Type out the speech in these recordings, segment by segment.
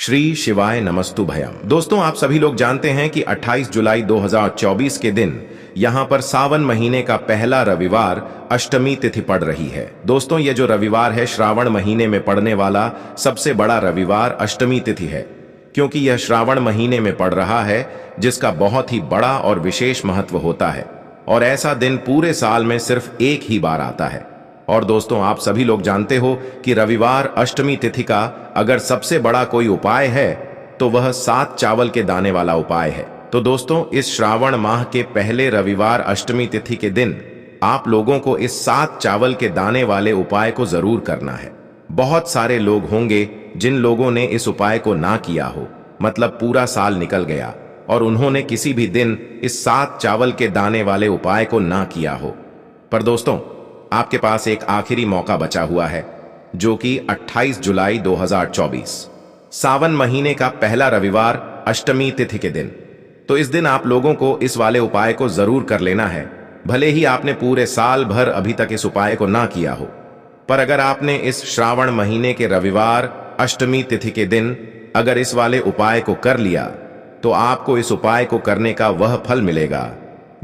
श्री शिवाय नमस्तुभयम। दोस्तों, आप सभी लोग जानते हैं कि 28 जुलाई 2024 के दिन यहाँ पर सावन महीने का पहला रविवार अष्टमी तिथि पड़ रही है। दोस्तों, ये जो रविवार है श्रावण महीने में पड़ने वाला सबसे बड़ा रविवार अष्टमी तिथि है, क्योंकि यह श्रावण महीने में पड़ रहा है जिसका बहुत ही बड़ा और विशेष महत्व होता है और ऐसा दिन पूरे साल में सिर्फ एक ही बार आता है। और दोस्तों, आप सभी लोग जानते हो कि रविवार अष्टमी तिथि का अगर सबसे बड़ा कोई उपाय है तो वह 7 चावल के दाने वाला उपाय है। तो दोस्तों, इस श्रावण माह के पहले रविवार अष्टमी तिथि के दिन आप लोगों को इस 7 चावल के दाने वाले उपाय को जरूर करना है। बहुत सारे लोग होंगे जिन लोगों ने इस उपाय को ना किया हो, मतलब पूरा साल निकल गया और उन्होंने किसी भी दिन इस 7 चावल के दाने वाले उपाय को ना किया हो। पर दोस्तों, आपके पास एक आखिरी मौका बचा हुआ है, जो कि 28 जुलाई 2024 सावन महीने का पहला रविवार अष्टमी तिथि के दिन। तो इस दिन आप लोगों को इस वाले उपाय को जरूर कर लेना है, भले ही आपने पूरे साल भर अभी तक इस उपाय को ना किया हो। पर अगर आपने इस श्रावण महीने के रविवार अष्टमी तिथि के दिन अगर इस वाले उपाय को कर लिया तो आपको इस उपाय को करने का वह फल मिलेगा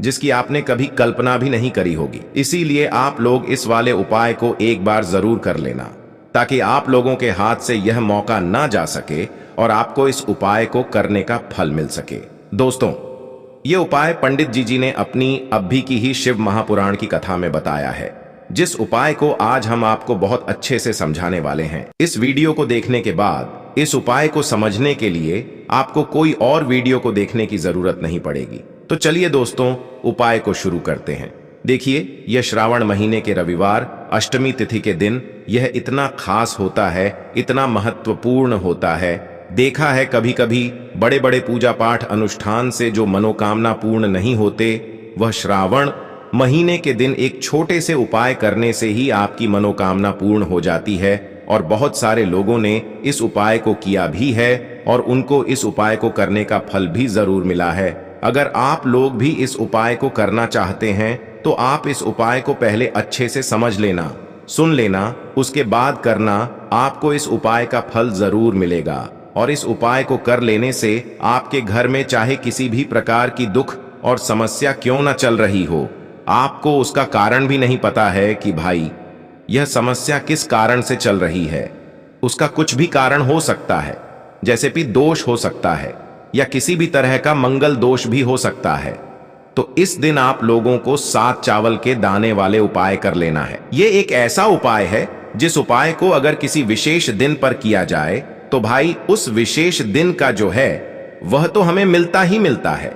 जिसकी आपने कभी कल्पना भी नहीं करी होगी। इसीलिए आप लोग इस वाले उपाय को एक बार जरूर कर लेना, ताकि आप लोगों के हाथ से यह मौका ना जा सके और आपको इस उपाय को करने का फल मिल सके। दोस्तों, ये उपाय पंडित जी ने अपनी अभी की ही शिव महापुराण की कथा में बताया है, जिस उपाय को आज हम आपको बहुत अच्छे से समझाने वाले हैं। इस वीडियो को देखने के बाद इस उपाय को समझने के लिए आपको कोई और वीडियो को देखने की जरूरत नहीं पड़ेगी। तो चलिए दोस्तों, उपाय को शुरू करते हैं। देखिए, यह श्रावण महीने के रविवार अष्टमी तिथि के दिन यह इतना खास होता है, इतना महत्वपूर्ण होता है। देखा है कभी कभी बड़े बड़े पूजा पाठ अनुष्ठान से जो मनोकामना पूर्ण नहीं होते, वह श्रावण महीने के दिन एक छोटे से उपाय करने से ही आपकी मनोकामना पूर्ण हो जाती है। और बहुत सारे लोगों ने इस उपाय को किया भी है और उनको इस उपाय को करने का फल भी जरूर मिला है। अगर आप लोग भी इस उपाय को करना चाहते हैं तो आप इस उपाय को पहले अच्छे से समझ लेना, सुन लेना, उसके बाद करना। आपको इस उपाय का फल जरूर मिलेगा और इस उपाय को कर लेने से आपके घर में चाहे किसी भी प्रकार की दुख और समस्या क्यों न चल रही हो, आपको उसका कारण भी नहीं पता है कि भाई यह समस्या किस कारण से चल रही है। उसका कुछ भी कारण हो सकता है, जैसे कि दोष हो सकता है या किसी भी तरह का मंगल दोष भी हो सकता है। तो इस दिन आप लोगों को 7 चावल के दाने वाले उपाय कर लेना है। यह एक ऐसा उपाय है जिस उपाय को अगर किसी विशेष दिन पर किया जाए तो भाई उस विशेष दिन का जो है वह तो हमें मिलता ही मिलता है,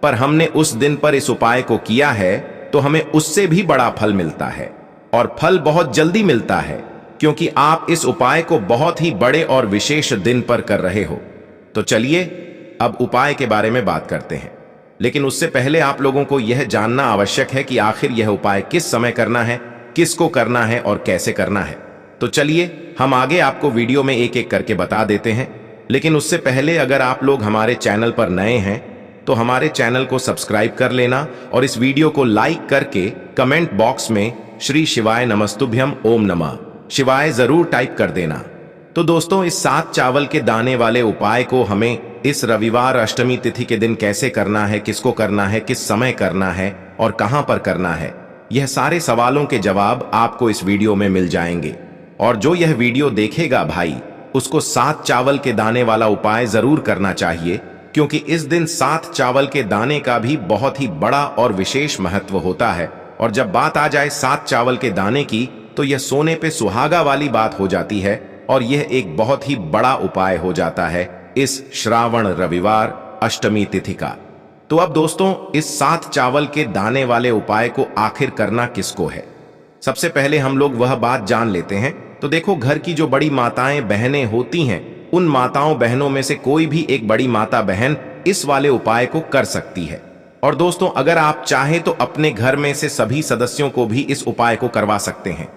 पर हमने उस दिन पर इस उपाय को किया है तो हमें उससे भी बड़ा फल मिलता है और फल बहुत जल्दी मिलता है, क्योंकि आप इस उपाय को बहुत ही बड़े और विशेष दिन पर कर रहे हो। तो चलिए अब उपाय के बारे में बात करते हैं, लेकिन उससे पहले आप लोगों को यह जानना आवश्यक है कि आखिर यह उपाय किस समय करना है, किसको करना है और कैसे करना है। तो चलिए हम आगे आपको वीडियो में एक एक करके बता देते हैं। लेकिन उससे पहले अगर आप लोग हमारे चैनल पर नए हैं तो हमारे चैनल को सब्सक्राइब कर लेना और इस वीडियो को लाइक करके कमेंट बॉक्स में श्री शिवाय नमस्तुभ्यम ओम नमः शिवाय जरूर टाइप कर देना। तो दोस्तों, इस 7 चावल के दाने वाले उपाय को हमें इस रविवार अष्टमी तिथि के दिन कैसे करना है, किसको करना है, किस समय करना है और कहां पर करना है, यह सारे सवालों के जवाब आपको इस वीडियो में मिल जाएंगे। और जो यह वीडियो देखेगा भाई, उसको 7 चावल के दाने वाला उपाय जरूर करना चाहिए, क्योंकि इस दिन 7 चावल के दाने का भी बहुत ही बड़ा और विशेष महत्व होता है। और जब बात आ जाए 7 चावल के दाने की तो यह सोने पे सुहागा वाली बात हो जाती है और यह एक बहुत ही बड़ा उपाय हो जाता है इस श्रावण रविवार अष्टमी तिथि का। तो अब दोस्तों, इस 7 चावल के दाने वाले उपाय को आखिर करना किसको है, सबसे पहले हम लोग वह बात जान लेते हैं। तो देखो, घर की जो बड़ी माताएं बहनें होती हैं, उन माताओं बहनों में से कोई भी एक बड़ी माता बहन इस वाले उपाय को कर सकती है। और दोस्तों, अगर आप चाहें तो अपने घर में से सभी सदस्यों को भी इस उपाय को करवा सकते हैं।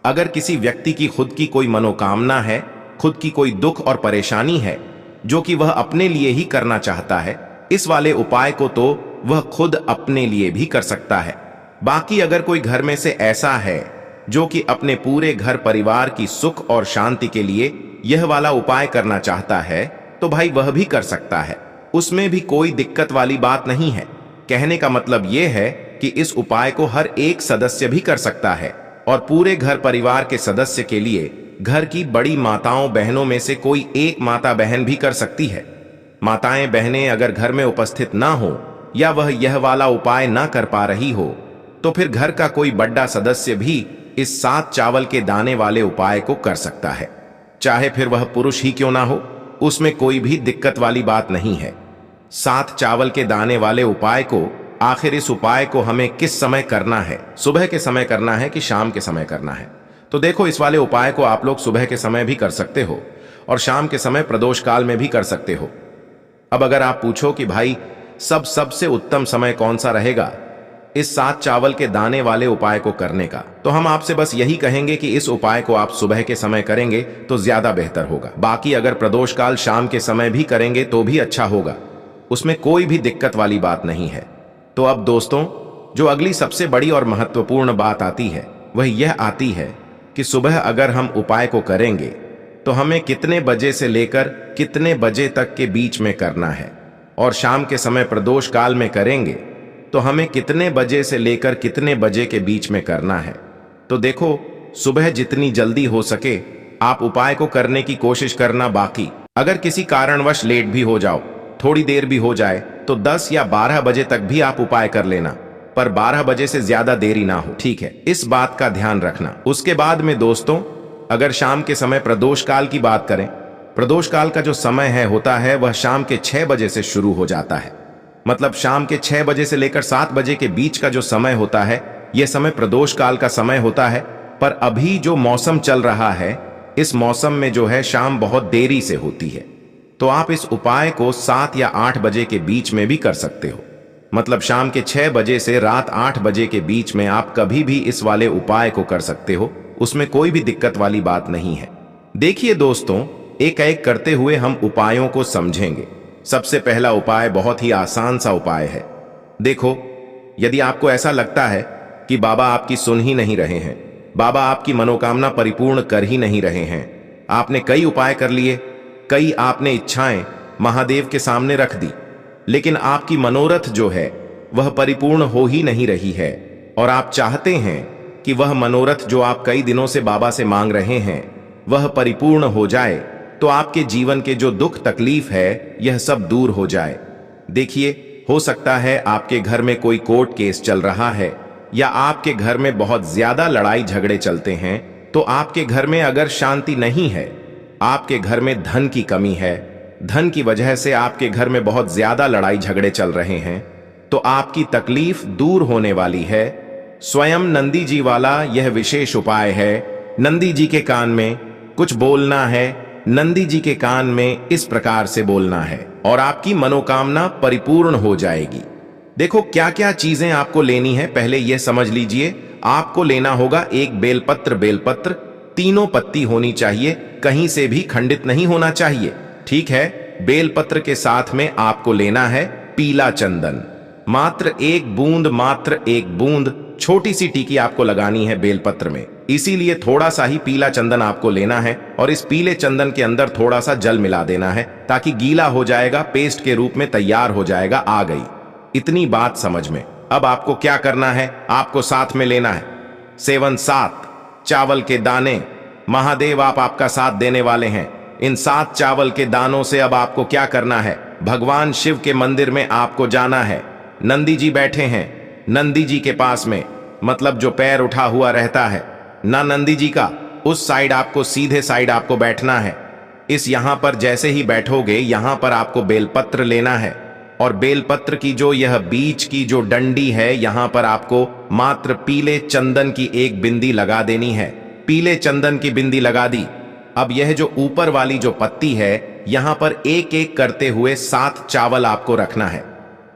अगर किसी व्यक्ति की खुद की कोई मनोकामना है, खुद की कोई दुख और परेशानी है जो कि वह अपने लिए ही करना चाहता है, इस वाले उपाय को तो वह खुद अपने लिए भी कर सकता है। बाकी अगर कोई घर में से ऐसा है जो कि अपने पूरे घर परिवार की सुख और शांति के लिए यह वाला उपाय करना चाहता है, तो भाई वह भी कर सकता है, उसमें भी कोई दिक्कत वाली बात नहीं है। कहने का मतलब यह है कि इस उपाय को हर एक सदस्य भी कर सकता है और पूरे घर परिवार के सदस्य के लिए घर की बड़ी माताओं बहनों में से कोई एक माता बहन भी कर सकती है। माताएं बहनें अगर घर में उपस्थित ना हो या वह यह वाला उपाय ना कर पा रही हो तो फिर घर का कोई बड़ा सदस्य भी इस 7 चावल के दाने वाले उपाय को कर सकता है, चाहे फिर वह पुरुष ही क्यों ना हो, उसमें कोई भी दिक्कत वाली बात नहीं है। 7 चावल के दाने वाले उपाय को आखिर इस उपाय को हमें किस समय करना है, सुबह के समय करना है कि शाम के समय करना है? तो देखो, इस वाले उपाय को आप लोग सुबह के समय भी कर सकते हो और शाम के समय प्रदोष काल में भी कर सकते हो। अब अगर आप पूछो कि भाई सबसे उत्तम समय कौन सा रहेगा इस 7 चावल के दाने वाले उपाय को करने का, तो हम आपसे बस यही कहेंगे कि इस उपाय को आप सुबह के समय करेंगे तो ज्यादा बेहतर होगा। बाकी अगर प्रदोष काल शाम के समय भी करेंगे तो भी अच्छा होगा, उसमें कोई भी दिक्कत वाली बात नहीं है। तो अब दोस्तों, जो अगली सबसे बड़ी और महत्वपूर्ण बात आती है वह यह आती है कि सुबह अगर हम उपाय को करेंगे तो हमें कितने बजे से लेकर कितने बजे तक के बीच में करना है, और शाम के समय प्रदोष काल में करेंगे तो हमें कितने बजे से लेकर कितने बजे के बीच में करना है। तो देखो, सुबह जितनी जल्दी हो सके आप उपाय को करने की कोशिश करना। बाकी अगर किसी कारणवश लेट भी हो जाओ, थोड़ी देर भी हो जाए, तो 10 या 12 बजे तक भी आप उपाय कर लेना, पर 12 बजे से ज्यादा देरी ना हो, ठीक है? इस बात का ध्यान रखना। उसके बाद में दोस्तों, अगर शाम के समय प्रदोष काल की बात करें, प्रदोष काल का जो समय होता है वह शाम के 6 बजे से शुरू हो जाता है। मतलब शाम के 6 बजे से लेकर 7 बजे के बीच का जो समय होता है यह समय प्रदोष काल का समय होता है। पर अभी जो मौसम चल रहा है, इस मौसम में जो है शाम बहुत देरी से होती है, तो आप इस उपाय को 7 या 8 बजे के बीच में भी कर सकते हो। मतलब शाम के 6 बजे से रात 8 बजे के बीच में आप कभी भी इस वाले उपाय को कर सकते हो, उसमें कोई भी दिक्कत वाली बात नहीं है। देखिए दोस्तों, एक एक करते हुए हम उपायों को समझेंगे। सबसे पहला उपाय बहुत ही आसान सा उपाय है। देखो, यदि आपको ऐसा लगता है कि बाबा आपकी सुन ही नहीं रहे हैं, बाबा आपकी मनोकामना परिपूर्ण कर ही नहीं रहे हैं, आपने कई उपाय कर लिए, कई आपने इच्छाएं महादेव के सामने रख दी, लेकिन आपकी मनोरथ जो है वह परिपूर्ण हो ही नहीं रही है, और आप चाहते हैं कि वह मनोरथ जो आप कई दिनों से बाबा से मांग रहे हैं वह परिपूर्ण हो जाए, तो आपके जीवन के जो दुख तकलीफ है यह सब दूर हो जाए। देखिए, हो सकता है आपके घर में कोई कोर्ट केस चल रहा है या आपके घर में बहुत ज्यादा लड़ाई झगड़े चलते हैं, तो आपके घर में अगर शांति नहीं है, आपके घर में धन की कमी है, धन की वजह से आपके घर में बहुत ज्यादा लड़ाई झगड़े चल रहे हैं, तो आपकी तकलीफ दूर होने वाली है। स्वयं नंदी जी वाला यह विशेष उपाय है। नंदी जी के कान में कुछ बोलना है, नंदी जी के कान में इस प्रकार से बोलना है और आपकी मनोकामना परिपूर्ण हो जाएगी। देखो, क्या क्या चीजें आपको लेनी है पहले यह समझ लीजिए। आपको लेना होगा एक बेलपत्र, तीनों पत्ती होनी चाहिए, कहीं से भी खंडित नहीं होना चाहिए, ठीक है? बेलपत्र के साथ में आपको लेना है पीला चंदन, मात्र एक बूंद, छोटी सी टीकी आपको लगानी है बेलपत्र में, इसीलिए थोड़ा सा ही पीला चंदन आपको लेना है और इस पीले चंदन के अंदर थोड़ा सा जल मिला देना है ताकि गीला हो जाएगा, पेस्ट के रूप में तैयार हो जाएगा। आ गई इतनी बात समझ में? अब आपको क्या करना है, आपको साथ में लेना है 7 चावल के दाने। महादेव आपका साथ देने वाले हैं। इन 7 चावल के दानों से अब आपको क्या करना है, भगवान शिव के मंदिर में आपको जाना है। नंदी जी बैठे हैं, नंदी जी के पास में, मतलब जो पैर उठा हुआ रहता है ना नंदी जी का, उस साइड आपको, सीधे साइड आपको बैठना है। इस यहां पर जैसे ही बैठोगे, यहां पर आपको बेलपत्र लेना है और बेलपत्र की जो यह बीच की जो डंडी है, यहां पर आपको मात्र पीले चंदन की एक बिंदी लगा देनी है। पीले चंदन की बिंदी लगा दी। अब यह जो ऊपर वाली जो पत्ती है, यहां पर एक एक करते हुए 7 चावल आपको रखना है,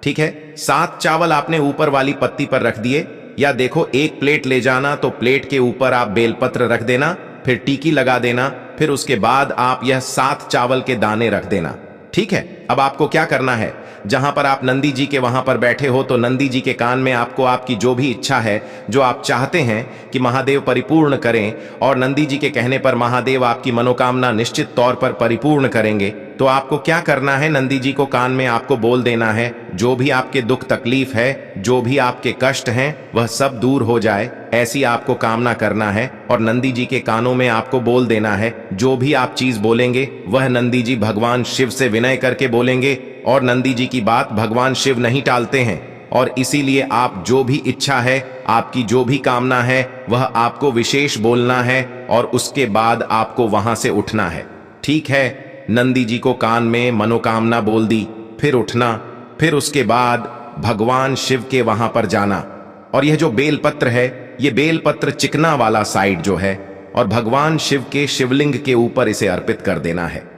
ठीक है? 7 चावल आपने ऊपर वाली पत्ती पर रख दिए, या देखो एक प्लेट ले जाना, तो प्लेट के ऊपर आप बेलपत्र रख देना, फिर टीकी लगा देना, फिर उसके बाद आप यह 7 चावल के दाने रख देना, ठीक है? अब आपको क्या करना है, जहां पर आप नंदी जी के वहां पर बैठे हो तो नंदी जी के कान में आपको आपकी जो भी इच्छा है, जो आप चाहते हैं कि महादेव परिपूर्ण करें, और नंदी जी के कहने पर महादेव आपकी मनोकामना निश्चित तौर पर परिपूर्ण करेंगे। तो आपको क्या करना है, नंदी जी को कान में आपको बोल देना है, जो भी आपके दुख तकलीफ है, जो भी आपके कष्ट हैं, वह सब दूर हो जाए, ऐसी आपको कामना करना है। और नंदी जी के कानों में आपको बोल देना है, जो भी आप चीज बोलेंगे वह नंदी जी भगवान शिव से विनय करके बोलेंगे, और नंदी जी की बात भगवान शिव नहीं टालते हैं। और इसीलिए आप जो भी इच्छा है, आपकी जो भी कामना है, वह आपको विशेष बोलना है, और उसके बाद आपको वहां से उठना है। ठीक है, नंदी जी को कान में मनोकामना बोल दी, फिर उठना, फिर उसके बाद भगवान शिव के वहां पर जाना। और यह जो बेलपत्र है, यह बेलपत्र चिकना वाला साइड जो है, और भगवान शिव के शिवलिंग के ऊपर इसे अर्पित कर देना है।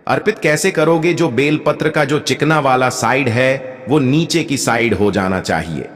अर्पित कैसे करोगे, जो बेलपत्र का जो चिकना वाला साइड है वो नीचे की साइड हो जाना चाहिए।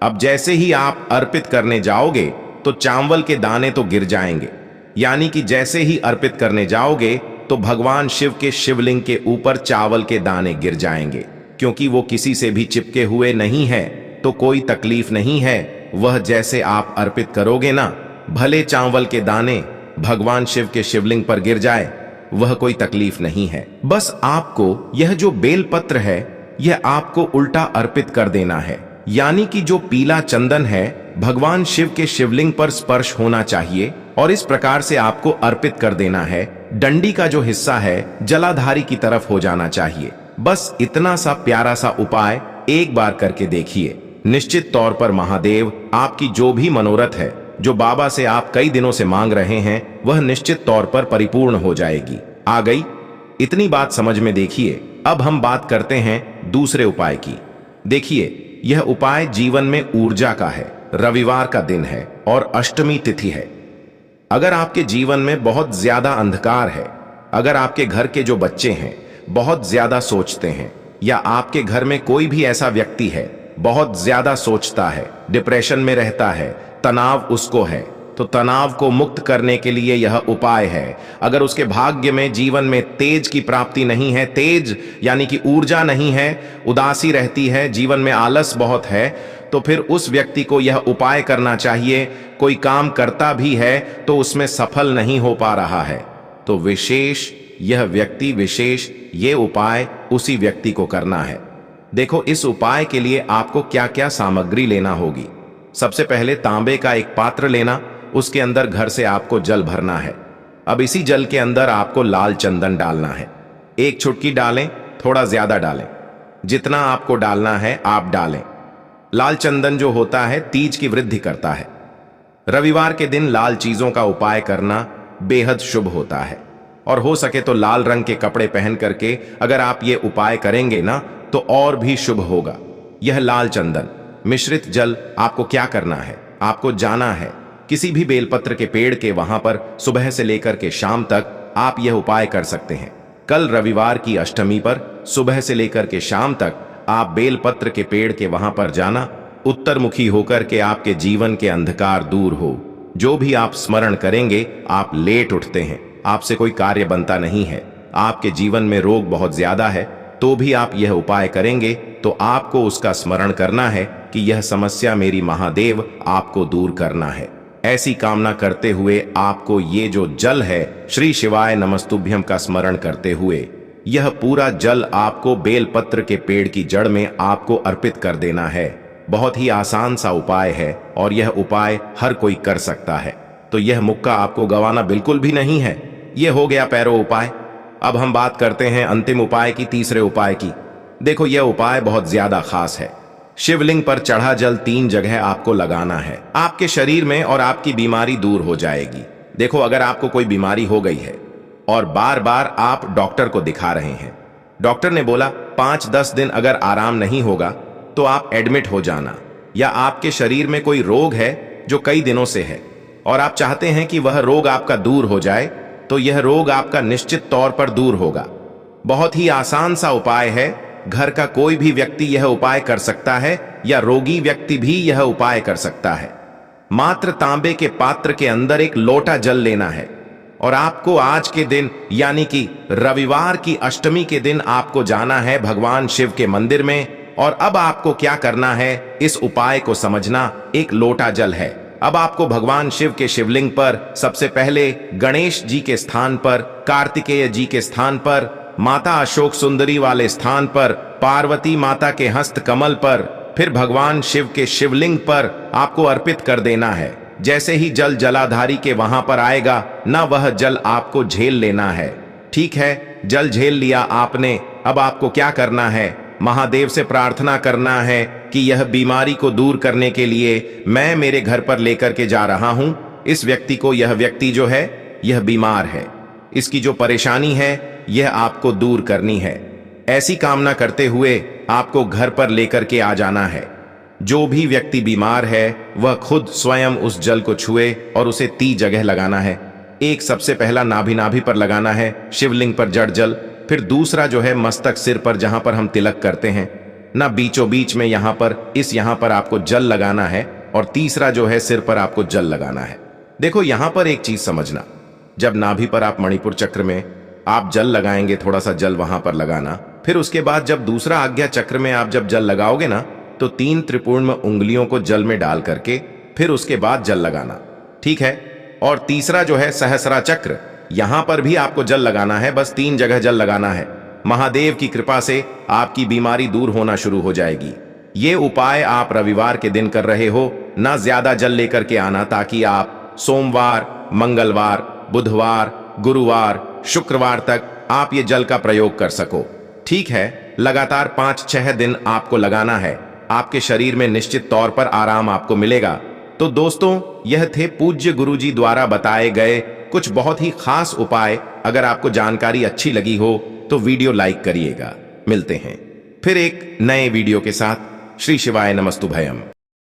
अब जैसे ही आप अर्पित करने जाओगे तो चावल के दाने तो गिर जाएंगे, यानी कि जैसे ही अर्पित करने जाओगे तो भगवान शिव के शिवलिंग के ऊपर चावल के दाने गिर जाएंगे। क्योंकि वो किसी से भी चिपके हुए नहीं है तो कोई तकलीफ नहीं है। वह जैसे आप अर्पित करोगे ना, भले चावल के दाने भगवान शिव के शिवलिंग पर गिर जाए, वह कोई तकलीफ नहीं है। बस आपको यह जो बेलपत्र है, यह आपको उल्टा अर्पित कर देना है, यानी कि जो पीला चंदन है भगवान शिव के शिवलिंग पर स्पर्श होना चाहिए, और इस प्रकार से आपको अर्पित कर देना है। डंडी का जो हिस्सा है जलाधारी की तरफ हो जाना चाहिए। बस इतना सा प्यारा सा उपाय एक बार करके देखिए, निश्चित तौर पर महादेव आपकी जो भी मनोरथ है, जो बाबा से आप कई दिनों से मांग रहे हैं, वह निश्चित तौर पर परिपूर्ण हो जाएगी। आ गई? इतनी बात समझ में देखिए। अब हम बात करते हैं दूसरे उपाय की। देखिए, यह उपाय जीवन में ऊर्जा का है, रविवार का दिन है और अष्टमी तिथि है। अगर आपके जीवन में बहुत ज्यादा अंधकार है, अगर आपके घर के जो बच्चे हैं बहुत ज्यादा सोचते हैं, या आपके घर में कोई भी ऐसा व्यक्ति है बहुत ज्यादा सोचता है, डिप्रेशन में रहता है, तनाव उसको है, तो तनाव को मुक्त करने के लिए यह उपाय है। अगर उसके भाग्य में जीवन में तेज की प्राप्ति नहीं है, तेज यानी कि ऊर्जा नहीं है, उदासी रहती है, जीवन में आलस बहुत है, तो फिर उस व्यक्ति को यह उपाय करना चाहिए। कोई काम करता भी है तो उसमें सफल नहीं हो पा रहा है, तो विशेष यह व्यक्ति विशेष ये उपाय उसी व्यक्ति को करना है। देखो, इस उपाय के लिए आपको क्या क्या सामग्री लेना होगी। सबसे पहले तांबे का एक पात्र लेना, उसके अंदर घर से आपको जल भरना है। अब इसी जल के अंदर आपको लाल चंदन डालना है। एक चुटकी डालें, थोड़ा ज्यादा डालें, जितना आपको डालना है आप डालें। लाल चंदन जो होता है तीज की वृद्धि करता है। रविवार के दिन लाल चीजों का उपाय करना बेहद शुभ होता है, और हो सके तो लाल रंग के कपड़े पहन करके अगर आप ये उपाय करेंगे ना तो और भी शुभ होगा। यह लाल चंदन मिश्रित जल आपको क्या करना है, आपको जाना है किसी भी बेलपत्र के पेड़ के वहां पर सुबह से लेकर के शाम तक आप यह उपाय कर सकते हैं। कल रविवार की अष्टमी पर सुबह से लेकर के शाम तक आप बेलपत्र के पेड़ के वहां पर जाना, उत्तर मुखी होकर के आपके जीवन के अंधकार दूर हो। जो भी आप स्मरण करेंगे, आप लेट उठते हैं, आपसे कोई कार्य बनता नहीं है, आपके जीवन में रोग बहुत ज्यादा है, तो भी आप यह उपाय करेंगे तो आपको उसका स्मरण करना है कि यह समस्या मेरी महादेव आपको दूर करना है। ऐसी कामना करते हुए आपको ये जो जल है श्री शिवाय नमस्तुभ्यम का स्मरण करते हुए यह पूरा जल आपको बेलपत्र के पेड़ की जड़ में आपको अर्पित कर देना है। बहुत ही आसान सा उपाय है और यह उपाय हर कोई कर सकता है, तो यह मौका आपको गंवाना बिल्कुल भी नहीं है। यह हो गया पैरो उपाय। अब हम बात करते हैं अंतिम उपाय की, तीसरे उपाय की। देखो, यह उपाय बहुत ज्यादा खास है। शिवलिंग पर चढ़ा जल 3 जगह आपको लगाना है, आपके शरीर में, और आपकी बीमारी दूर हो जाएगी। देखो, अगर आपको कोई बीमारी हो गई है और बार बार आप डॉक्टर को दिखा रहे हैं, डॉक्टर ने बोला 5-10 दिन अगर आराम नहीं होगा तो आप एडमिट हो जाना, या आपके शरीर में कोई रोग है जो कई दिनों से है और आप चाहते हैं कि वह रोग आपका दूर हो जाए, तो यह रोग आपका निश्चित तौर पर दूर होगा। बहुत ही आसान सा उपाय है, घर का कोई भी व्यक्ति यह उपाय कर सकता है, या रोगी व्यक्ति भी यह उपाय कर सकता है। मात्र तांबे के पात्र के अंदर एक लोटा जल लेना है और आपको आज के दिन यानी कि रविवार की अष्टमी के दिन आपको जाना है भगवान शिव के मंदिर में। और अब आपको क्या करना है, इस उपाय को समझना। एक लोटा जल है। अब आपको भगवान शिव के शिवलिंग पर सबसे पहले गणेश जी के स्थान पर, कार्तिकेय जी के स्थान पर, माता अशोक सुंदरी वाले स्थान पर, पार्वती माता के हस्त कमल पर, फिर भगवान शिव के शिवलिंग पर आपको अर्पित कर देना है। जैसे ही जल जलाधारी के वहां पर आएगा ना, वह जल आपको झेल लेना है। ठीक है, जल झेल लिया आपने। अब आपको क्या करना है, महादेव से प्रार्थना करना है कि यह बीमारी को दूर करने के लिए मैं मेरे घर पर लेकर के जा रहा हूं इस व्यक्ति को। यह व्यक्ति जो है यह बीमार है, इसकी जो परेशानी है यह आपको दूर करनी है। ऐसी कामना करते हुए आपको घर पर लेकर के आ जाना है। जो भी व्यक्ति बीमार है वह खुद स्वयं उस जल को छुए और उसे 3 जगह लगाना है। एक सबसे पहला नाभि पर लगाना है, शिवलिंग पर जड़ जल। फिर दूसरा जो है मस्तक सिर पर, जहां पर हम तिलक करते हैं ना, बीचों बीच में यहां पर आपको जल लगाना है। और तीसरा जो है सिर पर आपको जल लगाना है। देखो यहां पर एक चीज समझना, जब नाभि पर आप मणिपुर चक्र में आप जल लगाएंगे, थोड़ा सा जल वहां पर लगाना। फिर उसके बाद जब दूसरा आज्ञा चक्र में आप जब जल लगाओगे ना, तो 3 त्रिपुर्ण उंगलियों को जल में डाल करके फिर उसके बाद जल लगाना। ठीक है। और तीसरा जो है सहस्रा चक्र, यहां पर भी आपको जल लगाना है। बस 3 जगह जल लगाना है। महादेव की कृपा से आपकी बीमारी दूर होना शुरू हो जाएगी। ये उपाय आप रविवार के दिन कर रहे हो ना, ज्यादा जल लेकर के आना, ताकि आप सोमवार, मंगलवार, बुधवार, गुरुवार, शुक्रवार तक आप ये जल का प्रयोग कर सको। ठीक है, लगातार 5-6 दिन आपको लगाना है। आपके शरीर में निश्चित तौर पर आराम आपको मिलेगा। तो दोस्तों, यह थे पूज्य गुरुजी द्वारा बताए गए कुछ बहुत ही खास उपाय। अगर आपको जानकारी अच्छी लगी हो तो वीडियो लाइक करिएगा। मिलते हैं फिर एक नए वीडियो के साथ। श्री शिवाय नमस्तुभयम।